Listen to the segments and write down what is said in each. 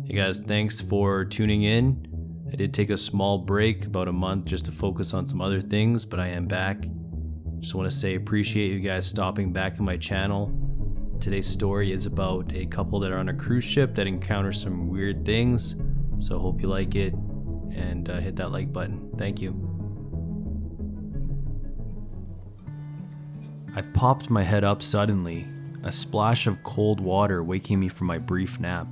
Hey guys, thanks for tuning in. I did take a small break, about a month, just to focus on some other things, but I am back. Just want to say appreciate you guys stopping back in my channel. Today's story is about a couple that are on a cruise ship that encounter some weird things, so hope you like it, and hit that like button. Thank you. I popped my head up suddenly, a splash of cold water waking me from my brief nap.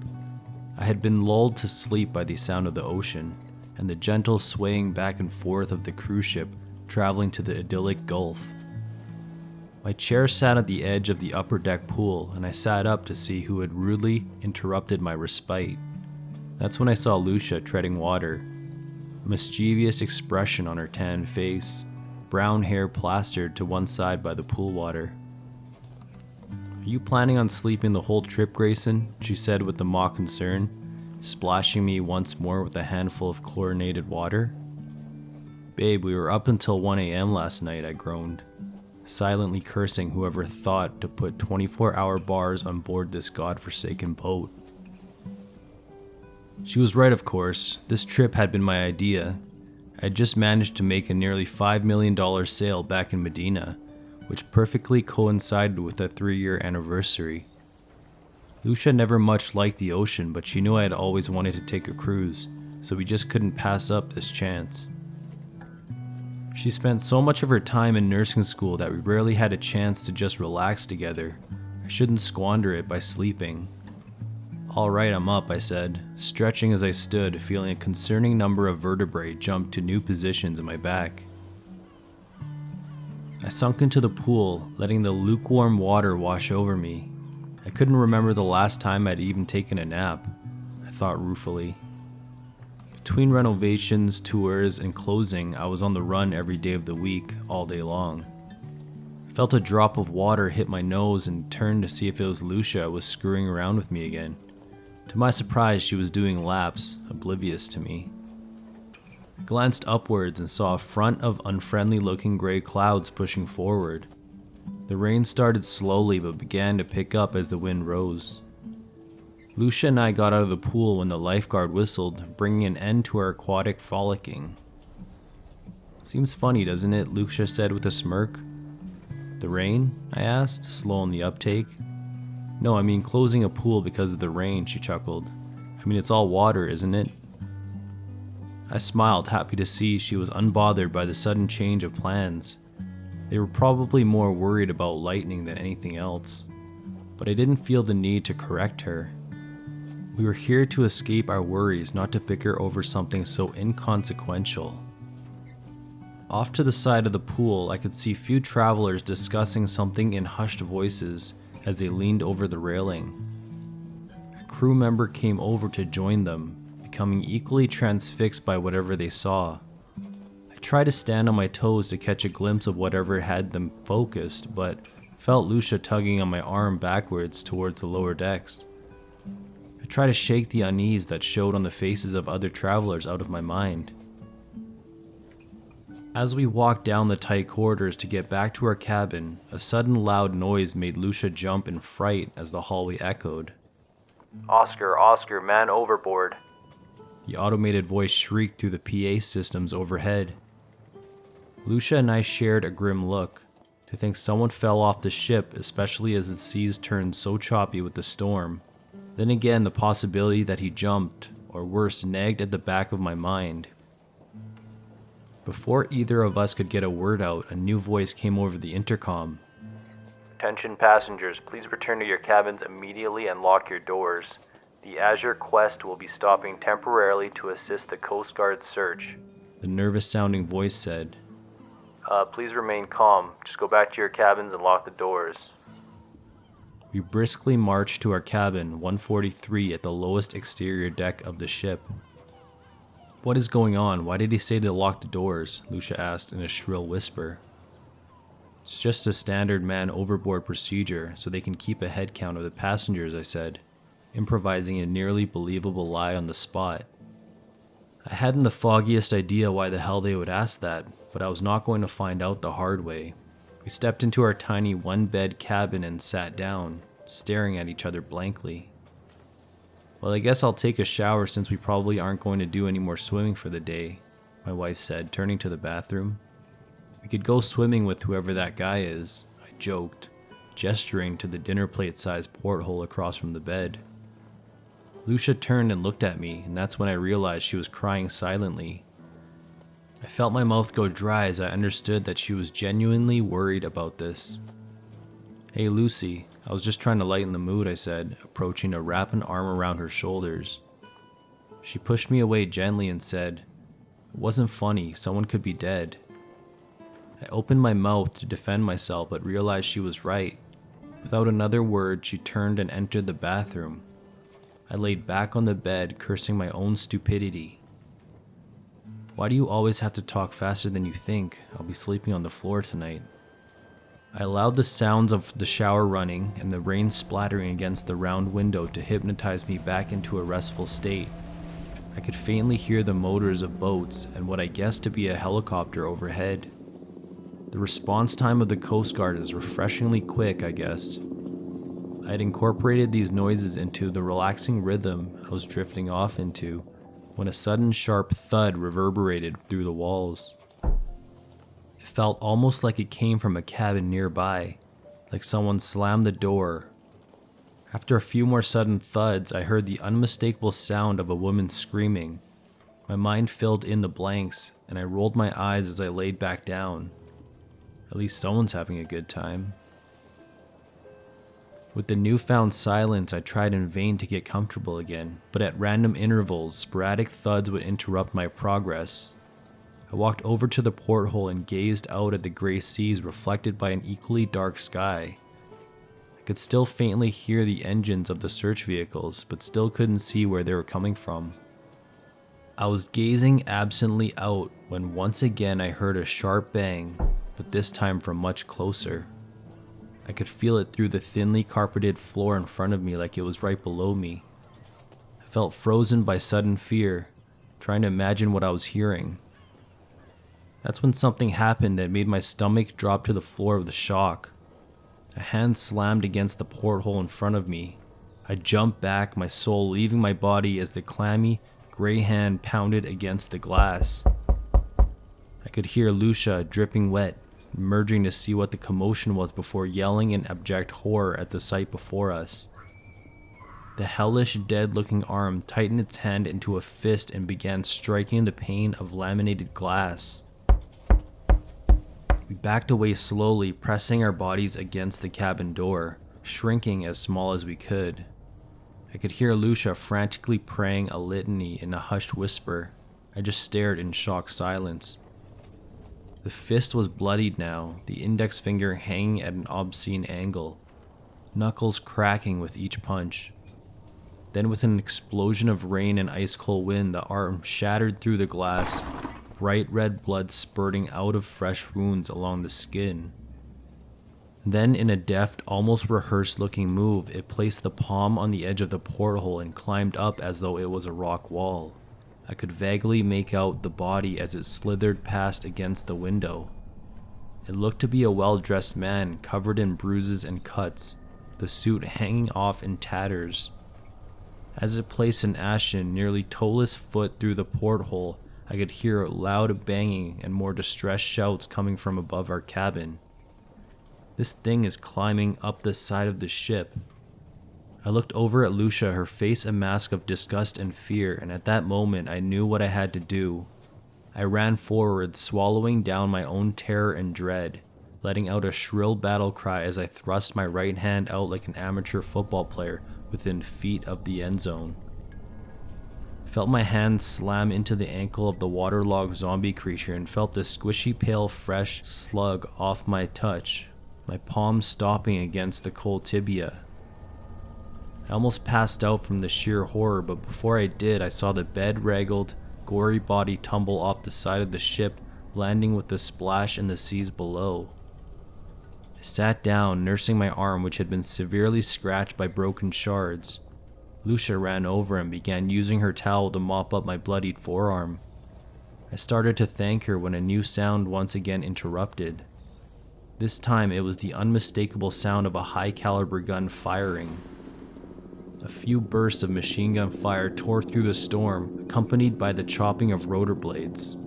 I had been lulled to sleep by the sound of the ocean and the gentle swaying back and forth of the cruise ship traveling to the idyllic Gulf. My chair sat at the edge of the upper deck pool, and I sat up to see who had rudely interrupted my respite. That's when I saw Lucia treading water, a mischievous expression on her tanned face, brown hair plastered to one side by the pool water. "Are you planning on sleeping the whole trip, Grayson?" she said with the mock concern, splashing me once more with a handful of chlorinated water. "Babe, we were up until 1 a.m. last night," I groaned, silently cursing whoever thought to put 24-hour bars on board this godforsaken boat. She was right, of course. This trip had been my idea. I had just managed to make a nearly $5 million sale back in Medina, which perfectly coincided with a 3-year anniversary. Lucia never much liked the ocean, but she knew I had always wanted to take a cruise, so we just couldn't pass up this chance. She spent so much of her time in nursing school that we rarely had a chance to just relax together. I shouldn't squander it by sleeping. "All right, I'm up," I said, stretching as I stood, feeling a concerning number of vertebrae jump to new positions in my back. I sunk into the pool, letting the lukewarm water wash over me. I couldn't remember the last time I'd even taken a nap, I thought ruefully. Between renovations, tours, and closing, I was on the run every day of the week, all day long. I felt a drop of water hit my nose and turned to see if it was Lucia was screwing around with me again. To my surprise, she was doing laps, oblivious to me. I glanced upwards and saw a front of unfriendly-looking gray clouds pushing forward. The rain started slowly but began to pick up as the wind rose. Lucia and I got out of the pool when the lifeguard whistled, bringing an end to our aquatic frolicking. "Seems funny, doesn't it?" Lucia said with a smirk. "The rain?" I asked, slow on the uptake. "No, I mean closing a pool because of the rain," she chuckled. "I mean, it's all water, isn't it?" I smiled, happy to see she was unbothered by the sudden change of plans. They were probably more worried about lightning than anything else, but I didn't feel the need to correct her. We were here to escape our worries, not to bicker over something so inconsequential. Off to the side of the pool, I could see few travelers discussing something in hushed voices as they leaned over the railing. A crew member came over to join them, becoming equally transfixed by whatever they saw. I tried to stand on my toes to catch a glimpse of whatever had them focused, but felt Lucia tugging on my arm backwards towards the lower decks. I tried to shake the unease that showed on the faces of other travelers out of my mind. As we walked down the tight corridors to get back to our cabin, a sudden loud noise made Lucia jump in fright as the hallway echoed. Oscar, man overboard." The automated voice shrieked through the PA systems overhead. Lucia and I shared a grim look. To think someone fell off the ship, especially as the seas turned so choppy with the storm. Then again, the possibility that he jumped, or worse, nagged at the back of my mind. Before either of us could get a word out, a new voice came over the intercom. "Attention passengers, please return to your cabins immediately and lock your doors. The Azure Quest will be stopping temporarily to assist the Coast Guard search," the nervous-sounding voice said. Please remain calm. Just go back to your cabins and lock the doors." We briskly marched to our cabin, 143 at the lowest exterior deck of the ship. "What is going on? Why did he say to lock the doors?" Lucia asked in a shrill whisper. "It's just a standard man overboard procedure, so they can keep a head count of the passengers," I said, improvising a nearly believable lie on the spot. I hadn't the foggiest idea why the hell they would ask that, but I was not going to find out the hard way. We stepped into our tiny one-bed cabin and sat down, staring at each other blankly. Well, I guess I'll take a shower since we probably aren't going to do any more swimming for the day, my wife said, turning to the bathroom. We could go swimming with whoever that guy is, I joked, gesturing to the dinner plate-sized porthole across from the bed. Lucia turned and looked at me, and that's when I realized she was crying silently. I felt my mouth go dry as I understood that she was genuinely worried about this. Hey Lucy, I was just trying to lighten the mood, I said, approaching to wrap an arm around her shoulders. She pushed me away gently and said, "It wasn't funny, someone could be dead." I opened my mouth to defend myself but realized she was right. Without another word, she turned and entered the bathroom. I laid back on the bed, cursing my own stupidity. Why do you always have to talk faster than you think? I'll be sleeping on the floor tonight. I allowed the sounds of the shower running and the rain splattering against the round window to hypnotize me back into a restful state. I could faintly hear the motors of boats and what I guessed to be a helicopter overhead. The response time of the Coast Guard is refreshingly quick, I guess. I had incorporated these noises into the relaxing rhythm I was drifting off into when a sudden sharp thud reverberated through the walls. It felt almost like it came from a cabin nearby, like someone slammed the door. After a few more sudden thuds, I heard the unmistakable sound of a woman screaming. My mind filled in the blanks, and I rolled my eyes as I laid back down. At least someone's having a good time. With the newfound silence, I tried in vain to get comfortable again, but at random intervals, sporadic thuds would interrupt my progress. I walked over to the porthole and gazed out at the gray seas reflected by an equally dark sky. I could still faintly hear the engines of the search vehicles, but still couldn't see where they were coming from. I was gazing absently out when once again I heard a sharp bang, but this time from much closer. I could feel it through the thinly carpeted floor in front of me like it was right below me. I felt frozen by sudden fear, trying to imagine what I was hearing. That's when something happened that made my stomach drop to the floor with the shock. A hand slammed against the porthole in front of me. I jumped back, my soul leaving my body as the clammy, gray hand pounded against the glass. I could hear Lucia, dripping wet, emerging to see what the commotion was before yelling in abject horror at the sight before us. The hellish, dead-looking arm tightened its hand into a fist and began striking the pane of laminated glass. We backed away slowly, pressing our bodies against the cabin door, shrinking as small as we could. I could hear Lucia frantically praying a litany in a hushed whisper. I just stared in shocked silence. The fist was bloodied now, the index finger hanging at an obscene angle, knuckles cracking with each punch. Then with an explosion of rain and ice-cold wind, the arm shattered through the glass, bright red blood spurting out of fresh wounds along the skin. Then in a deft, almost rehearsed-looking move, it placed the palm on the edge of the porthole and climbed up as though it was a rock wall. I could vaguely make out the body as it slithered past against the window. It looked to be a well-dressed man, covered in bruises and cuts, the suit hanging off in tatters. As it placed an ashen, nearly toeless foot through the porthole, I could hear loud banging and more distressed shouts coming from above our cabin. This thing is climbing up the side of the ship. I looked over at Lucia, her face a mask of disgust and fear, and at that moment I knew what I had to do. I ran forward, swallowing down my own terror and dread, letting out a shrill battle cry as I thrust my right hand out like an amateur football player within feet of the end zone. I felt my hand slam into the ankle of the waterlogged zombie creature and felt the squishy pale fresh slug off my touch, my palm stopping against the cold tibia. I almost passed out from the sheer horror, but before I did, I saw the bedraggled, gory body tumble off the side of the ship, landing with a splash in the seas below. I sat down, nursing my arm which had been severely scratched by broken shards. Lucia ran over and began using her towel to mop up my bloodied forearm. I started to thank her when a new sound once again interrupted. This time it was the unmistakable sound of a high-caliber gun firing. A few bursts of machine gun fire tore through the storm, accompanied by the chopping of rotor blades.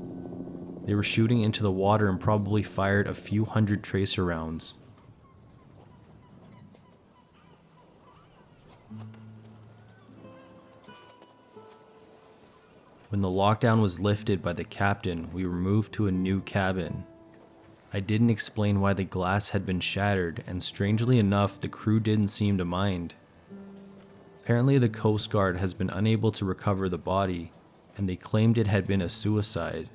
They were shooting into the water and probably fired a few hundred tracer rounds. When the lockdown was lifted by the captain, we were moved to a new cabin. I didn't explain why the glass had been shattered, and strangely enough, the crew didn't seem to mind. Apparently, the Coast Guard has been unable to recover the body, and they claimed it had been a suicide.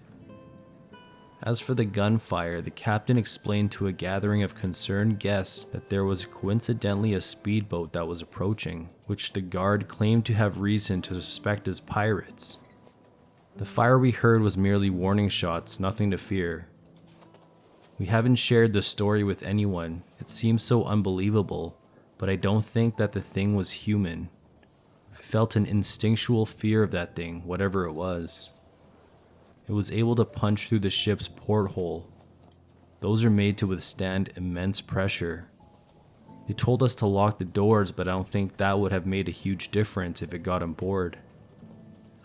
As for the gunfire, the captain explained to a gathering of concerned guests that there was coincidentally a speedboat that was approaching, which the guard claimed to have reason to suspect as pirates. The fire we heard was merely warning shots, nothing to fear. We haven't shared the story with anyone. It seems so unbelievable, but I don't think that the thing was human. I felt an instinctual fear of that thing, whatever it was. It was able to punch through the ship's porthole. Those are made to withstand immense pressure. They told us to lock the doors, but I don't think that would have made a huge difference if it got on board.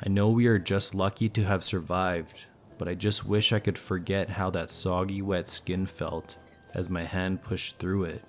I know we are just lucky to have survived, but I just wish I could forget how that soggy, wet skin felt as my hand pushed through it.